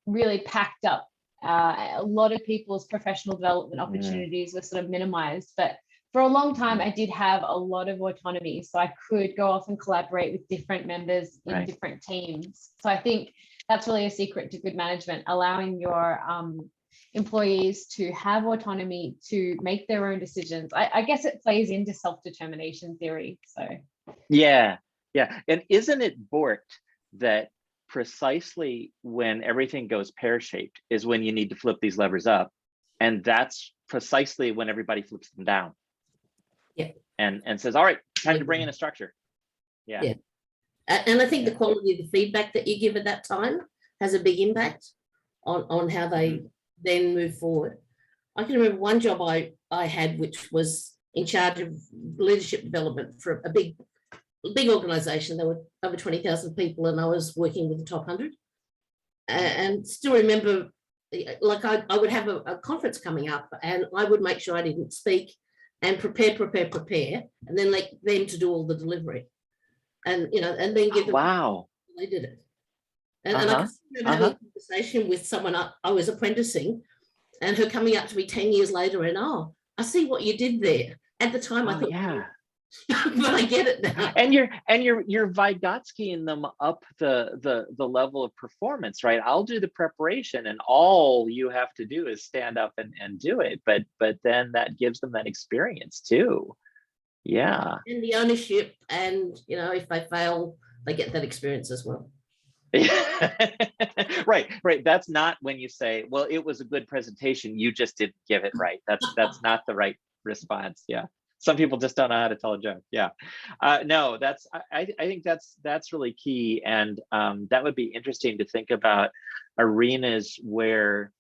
S3: really packed up. A lot of people's professional development opportunities were sort of minimized. But for a long time, I did have a lot of autonomy. So I could go off and collaborate with different members in different teams. So I think that's really a secret to good management, allowing your employees to have autonomy to make their own decisions. I guess it plays into self-determination theory. So
S2: yeah. And isn't it borked that precisely when everything goes pear-shaped is when you need to flip these levers up, and that's precisely when everybody flips them down. And says, all right, time to bring in a structure. And
S7: I think the quality of the feedback that you give at that time has a big impact on how they then move forward. I can remember one job I had, which was in charge of leadership development for a big organization. There were over 20,000 people, and I was working with the top 100. And still remember, like I would have a conference coming up, and I would make sure I didn't speak and prepare, and then let them to do all the delivery. And, you know, and then give them, they did it. And I can remember having a conversation with someone I was apprenticing, and her coming up to me 10 years later and, oh, I see what you did there. At the time, I thought, but I get it now. And
S2: you're Vygotskying them up the level of performance, right? I'll do the preparation, and all you have to do is stand up and do it. But then that gives them that experience too. Yeah.
S7: And the ownership, and you know, if they fail, they get that experience as well.
S2: right. That's not when you say, well, it was a good presentation, you just didn't give it right. That's not the right response. Yeah. Some people just don't know how to tell a joke. Yeah. No, I think that's really key. And that would be interesting to think about arenas where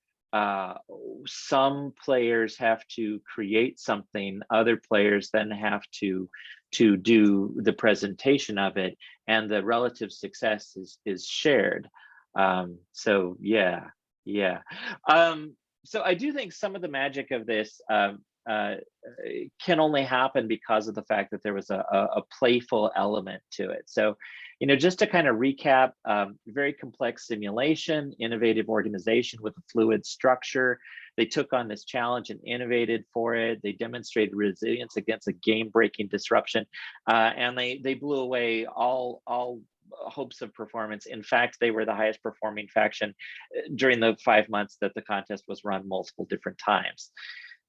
S2: some players have to create something, other players then have to do the presentation of it, and the relative success is shared. So yeah. So I do think some of the magic of this can only happen because of the fact that there was a playful element to it. So, you know, just to kind of recap, very complex simulation, innovative organization with a fluid structure. They took on this challenge and innovated for it. They demonstrated resilience against a game-breaking disruption, and they blew away all hopes of performance. In fact, they were the highest performing faction during the 5 months that the contest was run multiple different times.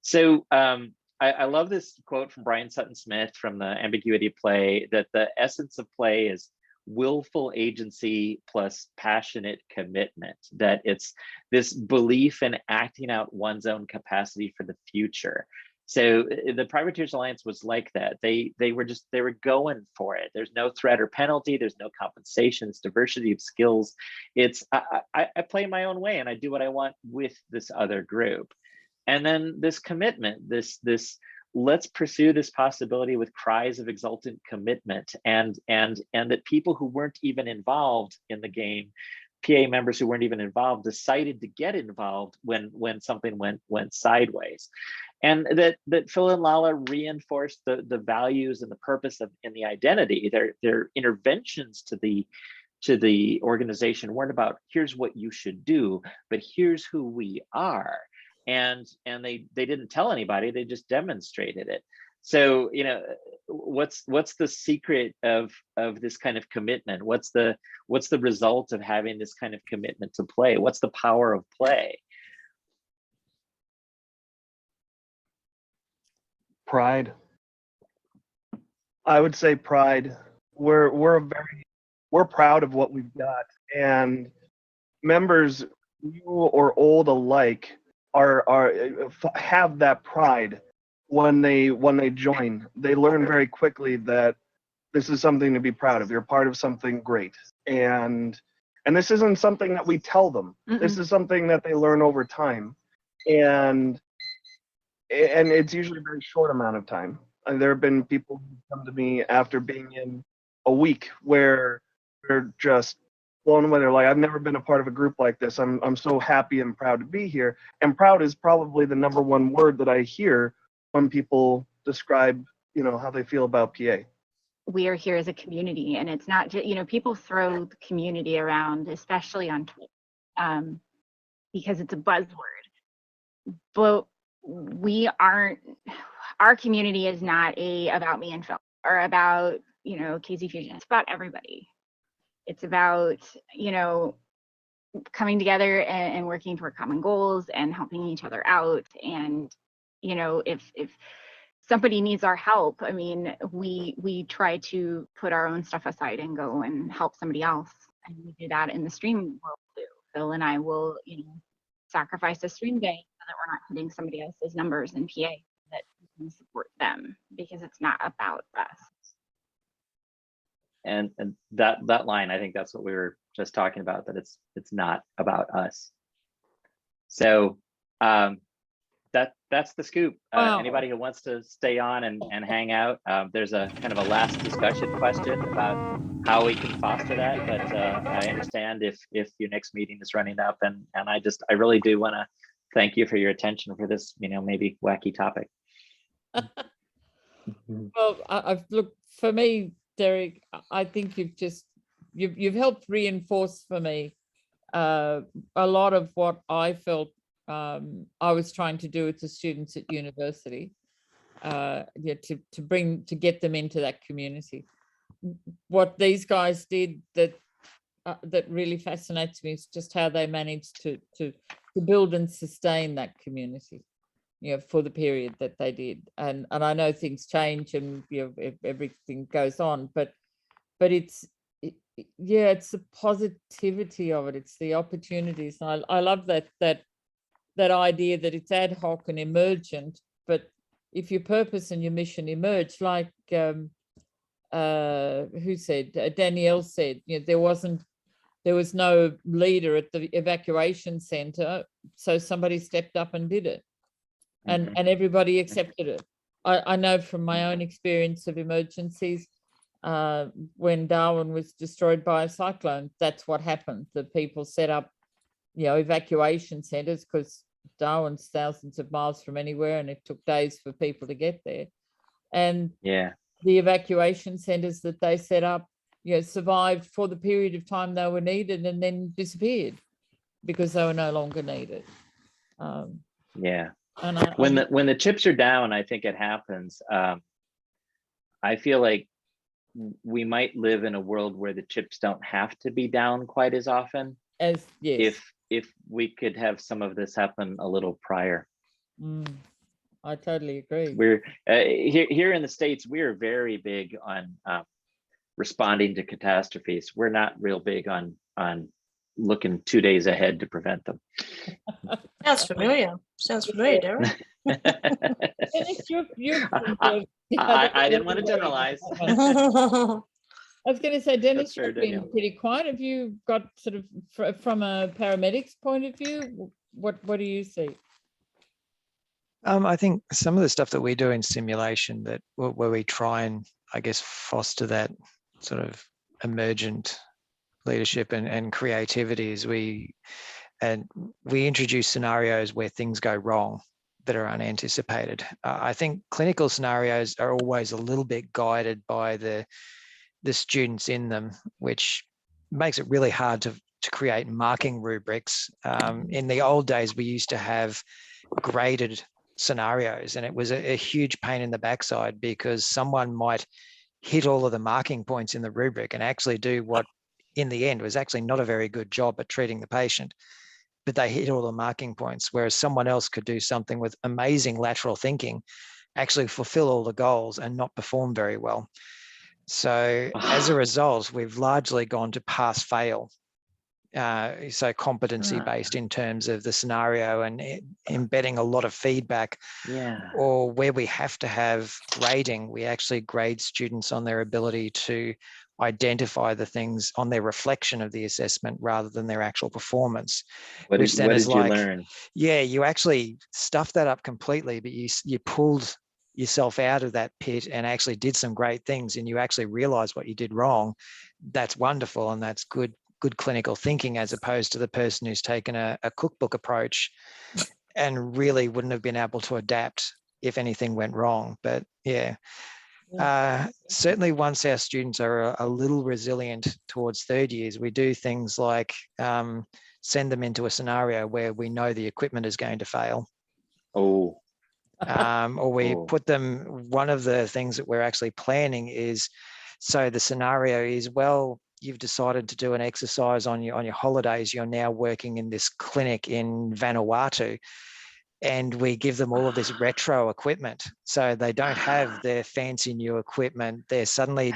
S2: So I love this quote from Brian Sutton Smith from the Ambiguity of Play, that the essence of play is willful agency plus passionate commitment, that it's this belief in acting out one's own capacity for the future. So the Privateers Alliance was like that. They were going for it. There's no threat or penalty. There's no compensation. It's diversity of skills. It's I play my own way and I do what I want with this other group. And then this commitment, this let's pursue this possibility with cries of exultant commitment, and that people who weren't even involved in the game, PA members who weren't even involved, decided to get involved when something went sideways. And that Phil and Lala reinforced the values and the purpose of in the identity. Their interventions to the organization weren't about here's what you should do, but here's who we are. And they didn't tell anybody, they just demonstrated it. So, you know, what's the secret of this kind of commitment? What's the result of having this kind of commitment to play? What's the power of play?
S6: Pride. I would say pride. We're proud of what we've got, and members, new or old alike, have that pride when they join. They learn very quickly that this is something to be proud of. You're part of something great, and this isn't something that we tell them. This is something that they learn over time, and it's usually a very short amount of time. And there have been people who come to me after being in a week where they're just blown away. They're like, I've never been a part of a group like this. I'm so happy and proud to be here. And proud is probably the number one word that I hear when people describe, you know, how they feel about PA.
S5: We are here as a community, and it's not just, you know, people throw the community around, especially on Twitter, because it's a buzzword. But we aren't, our community is not about me and Phil or about, you know, KZ Fusion. It's about everybody. It's about, you know, coming together and working toward common goals and helping each other out. And, you know, if somebody needs our help, I mean, we try to put our own stuff aside and go and help somebody else. And we do that in the stream world too. Phil and I will, you know, sacrifice a stream day so that we're not hitting somebody else's numbers in PA, that we can support them, because it's not about us.
S2: And that line, I think that's what we were just talking about, that it's not about us. So that's the scoop.
S1: Wow.
S2: Anybody who wants to stay on and hang out, there's a kind of a last discussion question about how we can foster that. But I understand if your next meeting is running up, and I really do want to thank you for your attention for this, you know, maybe wacky topic.
S1: Well, I've looked, for me, Derek, I think you've helped reinforce for me a lot of what I felt I was trying to do with the students at university, to get them into that community. What these guys did that really fascinates me is just how they managed to build and sustain that community, you know, for the period that they did. And I know things change and, you know, everything goes on, but it's the positivity of it. It's the opportunities. And I love that idea that it's ad hoc and emergent, but if your purpose and your mission emerge, like who said, Danielle said, you know, there was no leader at the evacuation center, so somebody stepped up and did it, and everybody accepted it. I know from my own experience of emergencies, when Darwin was destroyed by a cyclone, that's what happened. The people set up, you know, evacuation centers, because Darwin's thousands of miles from anywhere and it took days for people to get there. And
S2: yeah,
S1: the evacuation centers that they set up, you know, survived for the period of time they were needed and then disappeared because they were no longer needed.
S2: yeah.
S1: And
S2: when the chips are down, I think it happens. I feel like we might live in a world where the chips don't have to be down quite as often.
S1: Yes.
S2: If we could have some of this happen a little prior.
S1: I totally agree.
S2: We're here in the States, we're very big on responding to catastrophes. We're not real big on looking 2 days ahead to prevent them.
S4: Sounds familiar. Sounds familiar, Darren.
S1: Dennis,
S2: I didn't want to generalize.
S1: I was going to say, Dennis,
S2: That's fair,
S1: you've been
S2: Danielle.
S1: pretty quiet. Have you got sort of, from a paramedic's point of view, what do you see?
S8: I think some of the stuff that we do in simulation that where we try and, I guess, foster that sort of emergent leadership and creativity is we introduce scenarios where things go wrong that are unanticipated. I think clinical scenarios are always a little bit guided by the students in them, which makes it really hard to create marking rubrics. In the old days, we used to have graded scenarios, and it was a huge pain in the backside because someone might hit all of the marking points in the rubric and actually do what in the end was actually not a very good job at treating the patient, but they hit all the marking points, whereas someone else could do something with amazing lateral thinking, actually fulfill all the goals and not perform very well. So as a result, we've largely gone to pass fail. So competency based in terms of the scenario and embedding a lot of feedback.
S2: Yeah.
S8: Or where we have to have grading, we actually grade students on their ability to identify the things on their reflection of the assessment rather than their actual performance.
S2: What did you learn?
S8: Yeah, you actually stuffed that up completely, but you pulled yourself out of that pit and actually did some great things, and you actually realized what you did wrong. That's wonderful, and that's good clinical thinking, as opposed to the person who's taken a cookbook approach and really wouldn't have been able to adapt if anything went wrong. But certainly once our students are a little resilient towards third years, we do things like send them into a scenario where we know the equipment is going to fail.
S2: Oh.
S8: Or we put them, one of the things that we're actually planning is, so the scenario is, well, you've decided to do an exercise on your holidays. You're now working in this clinic in Vanuatu, and we give them all of this retro equipment. So they don't have their fancy new equipment. They're suddenly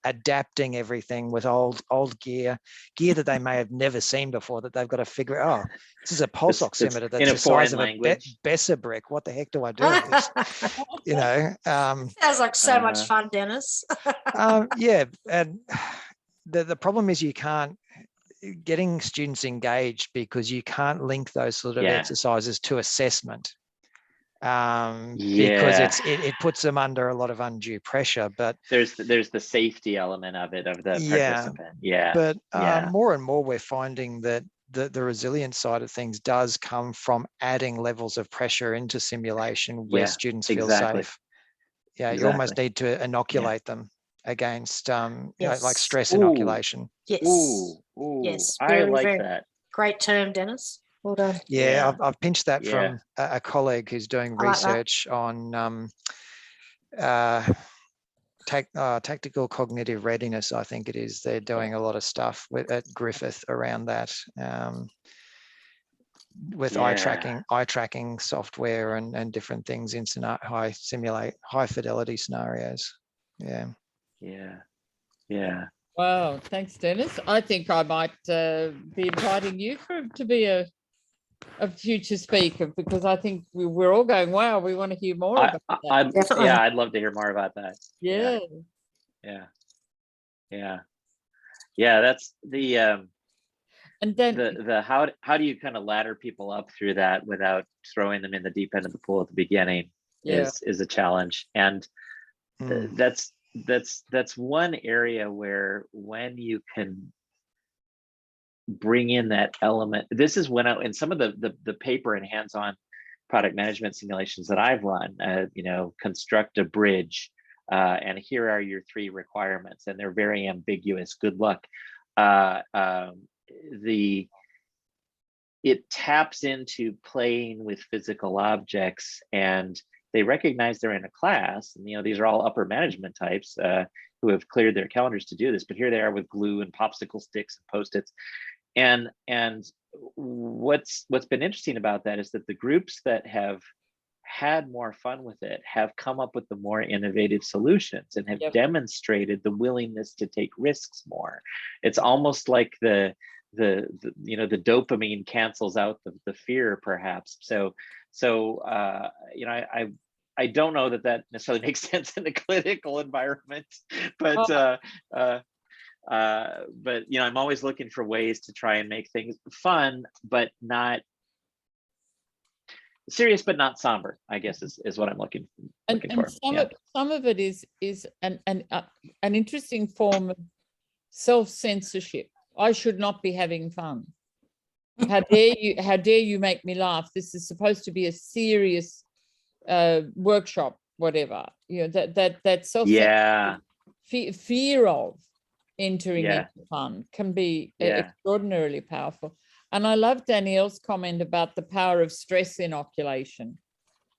S8: adapting everything with old gear that they may have never seen before, that they've got to figure out, oh, this is a pulse oximeter that's the size of a Besser brick. What the heck do I do with this?
S4: Sounds like so much fun, Dennis.
S8: Yeah, and the problem is getting students engaged, because you can't link those sort of exercises to assessment, because it puts them under a lot of undue pressure. But
S2: there's the safety element of it, of the participant.
S8: But more and more we're finding that the resilience side of things does come from adding levels of pressure into simulation where students feel safe. You almost need to inoculate them against like stress inoculation.
S4: Yes.
S2: Yes. I like that.
S4: Great term, Dennis. Well done.
S8: I've pinched that from a colleague who's doing research on tactical cognitive readiness, I think it is. They're doing a lot of stuff at Griffith around that, with eye tracking software and different things in high fidelity scenarios.
S1: Wow, thanks, Dennis. I think I might be inviting you to be a future speaker, because I think we're all going, wow, we want to hear more about that.
S2: I'd love to hear more about that.
S1: Yeah.
S2: That's the
S1: and then
S2: the how do you kind of ladder people up through that without throwing them in the deep end of the pool at the beginning is a challenge. And that's one area where, when you can bring in that element, this is when in some of the paper and hands-on product management simulations that I've run, construct a bridge, and here are your 3 requirements, and they're very ambiguous. Good luck. It taps into playing with physical objects, and they recognize they're in a class, and these are all upper management types who have cleared their calendars to do this, but here they are with glue and popsicle sticks and Post-its. And what's been interesting about that is that the groups that have had more fun with it have come up with the more innovative solutions and have demonstrated the willingness to take risks more. It's almost like the you know, the dopamine cancels out the fear, perhaps. So you know, I don't know that necessarily makes sense in a clinical environment, but you know, I'm always looking for ways to try and make things fun, but not serious, but not somber, I guess is what I'm looking for.
S1: Some of it is an interesting form of self-censorship. I should not be having fun. How dare you make me laugh? This is supposed to be a serious workshop, whatever. You know, that self fear of entering into fun can be extraordinarily powerful. And I love Danielle's comment about the power of stress inoculation.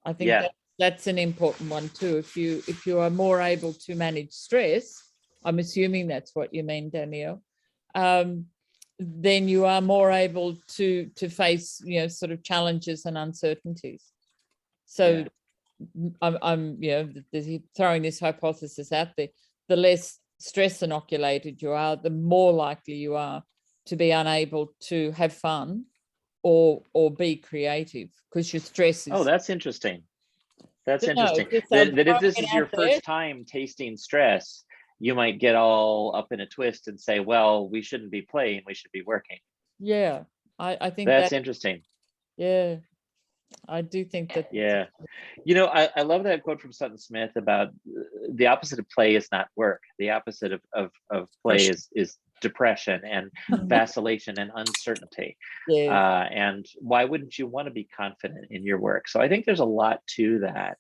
S1: I think that's an important one too. If you are more able to manage stress, I'm assuming that's what you mean, Danielle, then you are more able to face, you know, sort of challenges and uncertainties. So I'm you know, throwing this hypothesis out there. The less stress inoculated you are, the more likely you are to be unable to have fun or be creative, because your stress is.
S2: Oh, that's interesting. That's interesting. That if this is your first time tasting stress, you might get all up in a twist and say, well, we shouldn't be playing, we should be working.
S1: Yeah, I think
S2: that's interesting.
S1: Yeah, I do think that.
S2: Yeah. You know, I love that quote from Sutton Smith about the opposite of play is not work. The opposite of play is depression and vacillation and uncertainty. And why wouldn't you want to be confident in your work? So I think there's a lot to that.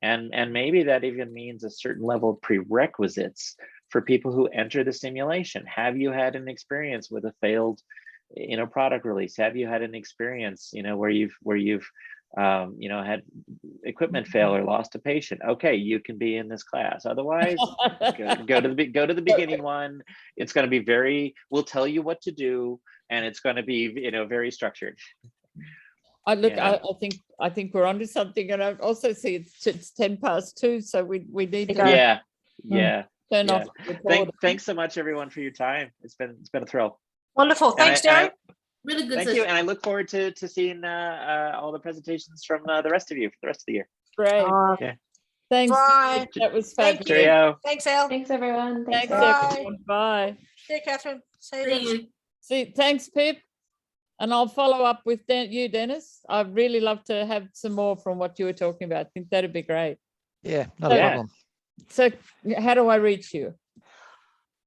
S2: And maybe that even means a certain level of prerequisites for people who enter the simulation. Have you had an experience with a failed, you know, product release? Have you had an experience, you know, where you've you know, had equipment fail or lost a patient? Okay, you can be in this class. Otherwise, go to the beginning one. It's going to be we'll tell you what to do, and it's going to be, you know, very structured.
S1: I think we're onto something, and I also see it's 2:10, so we need to turn off.
S2: Thanks so much, everyone, for your time. It's been a thrill.
S4: Wonderful. Thanks, Darren.
S7: Really good.
S2: Thank you, and I look forward to seeing all the presentations from the rest of you for the rest of the year.
S1: Great. Thanks.
S4: Bye.
S1: That was fabulous.
S2: Cheerio.
S4: Thanks, Al.
S3: Thanks, everyone.
S1: Thanks,
S3: Bye.
S1: everyone. Bye.
S4: See you, Catherine.
S1: Thanks, Pip. And I'll follow up with you, Dennis. I'd really love to have some more from what you were talking about. I think that'd be great.
S8: Yeah, not a problem.
S1: So how do I reach you?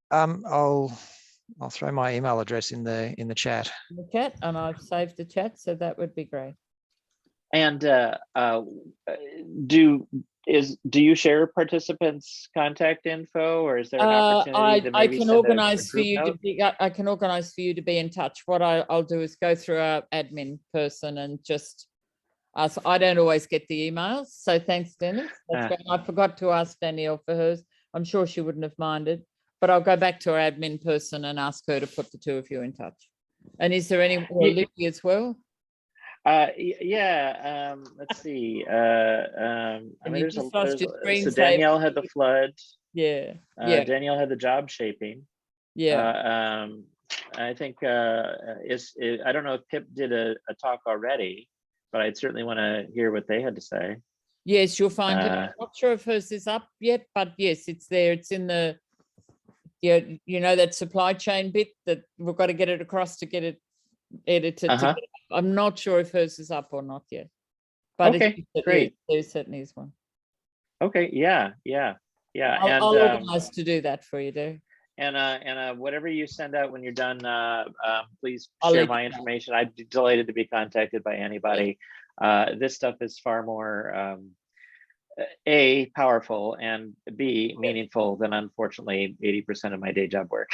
S8: I'll throw my email address in the chat.
S1: In the chat, and I've saved the chat, so that would be great.
S2: And do you share participants' contact info, or is there an opportunity to maybe
S1: I can organize for you to be, I can organize for you to be in touch. What I'll do is go through our admin person and just ask. I don't always get the emails, so thanks, Dennis. I forgot to ask Danielle for hers. I'm sure she wouldn't have minded, but I'll go back to our admin person and ask her to put the two of you in touch. And is there any Libby as well?
S2: Let's see. I mean, so Danielle had the flood. Danielle had the job shaping. I think I don't know if Pip did a talk already, but I'd certainly want to hear what they had to say.
S1: Yes, you'll find it. I'm not sure if hers is up yet, but yes, it's there. It's in the you know, that supply chain bit that we've got to get it across to get it edited. I'm not sure if hers is up or not yet, but
S2: okay, great.
S1: There certainly is one.
S2: Okay, yeah.
S1: I'll organize to do that for you, Dave.
S2: And whatever you send out when you're done, please share my information. I'd be delighted to be contacted by anybody. This stuff is far more A, powerful, and B, meaningful than, unfortunately, 80% of my day job work.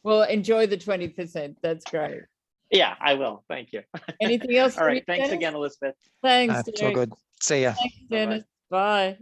S1: Well, enjoy the 20%. That's great.
S2: Yeah, I will. Thank you.
S1: Anything else?
S2: All right. Thanks again, Elizabeth.
S1: Thanks.
S8: It's all good. See ya.
S1: Thanks, Dennis. Bye.